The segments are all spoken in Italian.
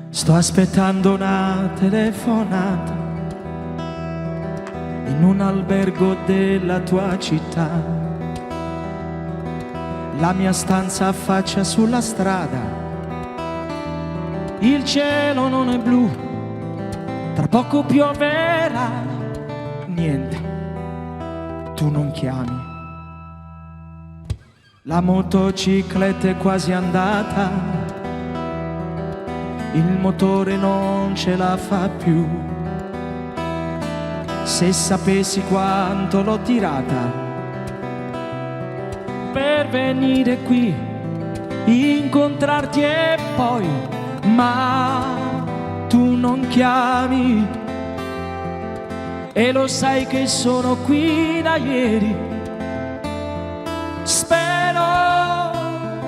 Sto aspettando una telefonata in un albergo della tua città. La mia stanza affaccia sulla strada, il cielo non è blu, tra poco pioverà. Niente, tu non chiami. La motocicletta è quasi andata, il motore non ce la fa più. Se sapessi quanto l'ho tirata per venire qui, incontrarti e poi, ma tu non chiami. E lo sai che sono qui da ieri.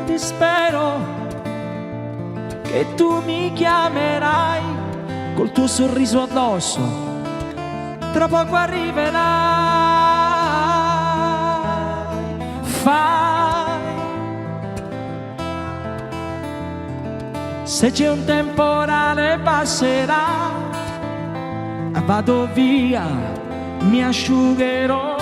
Ti spero che tu mi chiamerai col tuo sorriso addosso, tra poco arriverai. Se c'è un temporale passerà, vado via, mi asciugherò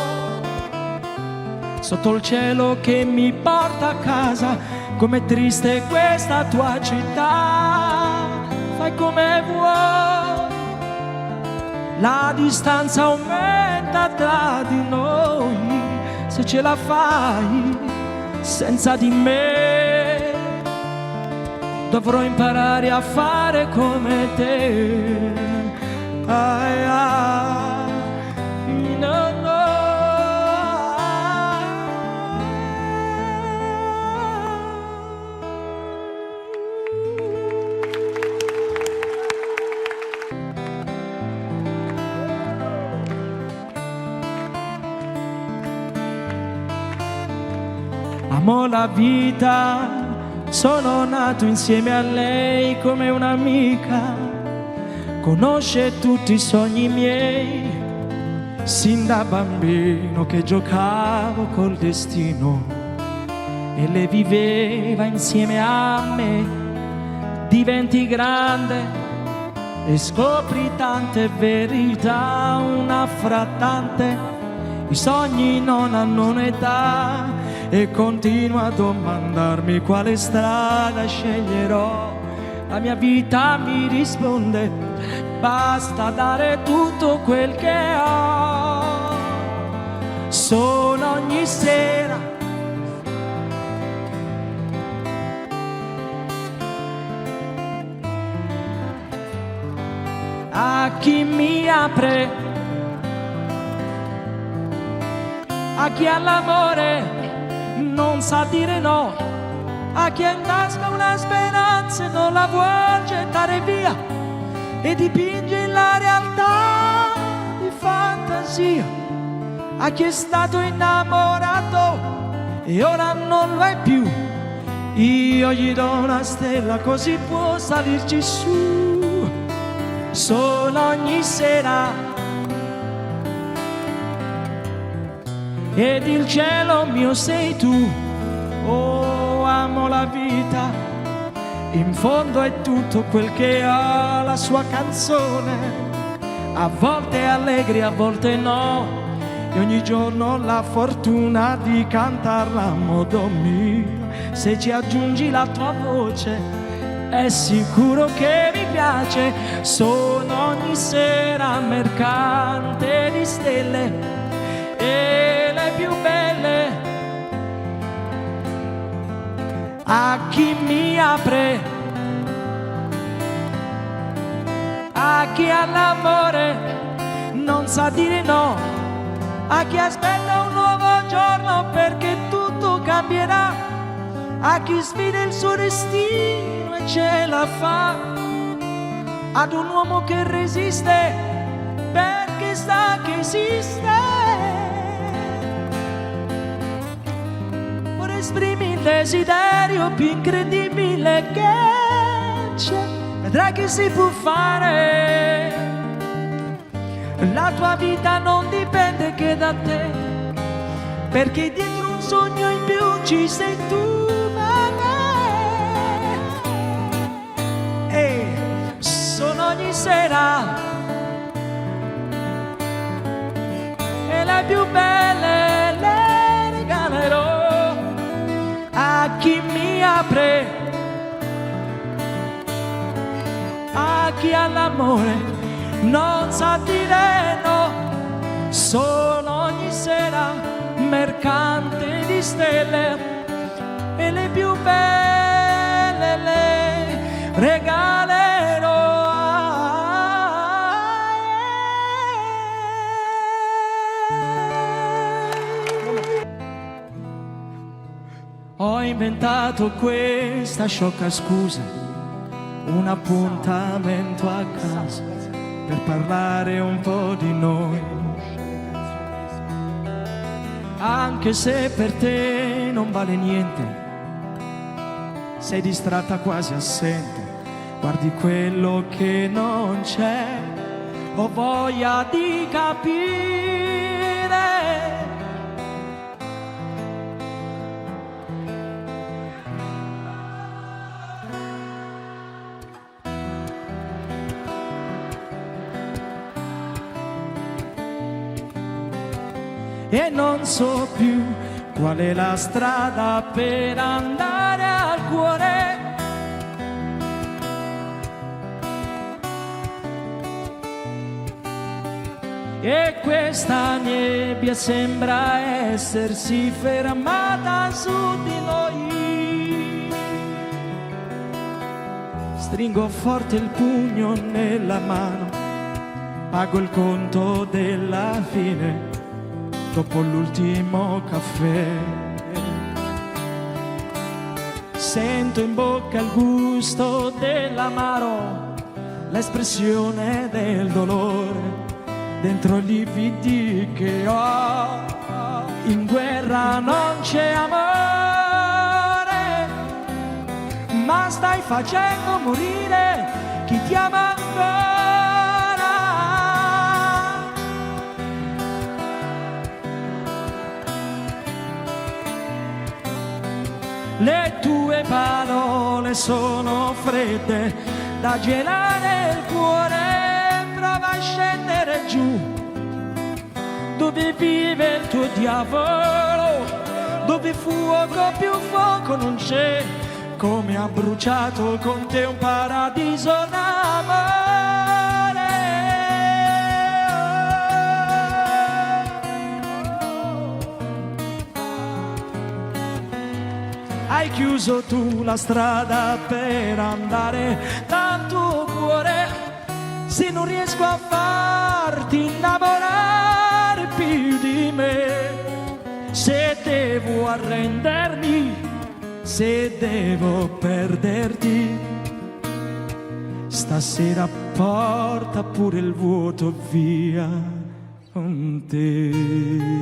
sotto il cielo che mi porta a casa. Com'è triste questa tua città, fai come vuoi, la distanza aumenta tra di noi. Se ce la fai senza di me, dovrò imparare a fare come te. Ai, ai, no, no. Amo la vita, sono nato insieme a lei come un'amica. Conosce tutti i sogni miei, sin da bambino che giocavo col destino e le viveva insieme a me. Diventi grande e scopri tante verità, una fra tante. I sogni non hanno un'età e continuo a domandarmi quale strada sceglierò. La mia vita mi risponde: basta dare tutto quel che ho. Sono ogni sera a chi mi apre, a chi ha l'amore non sa dire no, a chi ha in tasca una speranza e non la vuol gettare via e dipinge la realtà di fantasia, a chi è stato innamorato e ora non lo è più. Io gli do una stella così può salirci su. Sono ogni sera ed il cielo mio sei tu. Oh, amo la vita, in fondo è tutto quel che ha la sua canzone, a volte allegri, a volte no, e ogni giorno ho la fortuna di cantarla a modo mio. Se ci aggiungi la tua voce è sicuro che mi piace. Sono ogni sera mercante di stelle e le più belle a chi mi apre, a chi ha l'amore non sa dire no, a chi aspetta un nuovo giorno perché tutto cambierà, a chi sfida il suo destino e ce la fa, ad un uomo che resiste perché sa che esiste. Esprimi il desiderio più incredibile che c'è, vedrai che si può fare. La tua vita non dipende che da te, perché dietro un sogno in più ci sei tu, ma me. ogni sera, e le più belle le regalerò a chi mi apre, a chi all'amore non sa dire no. Sono ogni sera mercante di stelle e le più belle le regalerò. Ho inventato questa sciocca scusa, un appuntamento a casa per parlare un po' di noi, anche se per te non vale niente, sei distratta, quasi assente, guardi quello che non c'è, ho voglia di capire. E non so più qual è la strada per andare al cuore. E questa nebbia sembra essersi fermata su di noi. Stringo forte il pugno nella mano, pago il conto della fine dopo l'ultimo caffè. Sento in bocca il gusto dell'amaro, l'espressione del dolore dentro gli lividi che ho. In guerra non c'è amore, ma stai facendo morire chi ti ama ancora. Le tue parole sono fredde da gelare il cuore, prova a scendere giù dove vive il tuo diavolo, dove fuoco più fuoco non c'è, come ha bruciato con te un paradiso d'amore. Hai chiuso tu la strada per andare dal tuo cuore, se non riesco a farti innamorare più di me, se devo arrendermi, se devo perderti, stasera porta pure il vuoto via con te.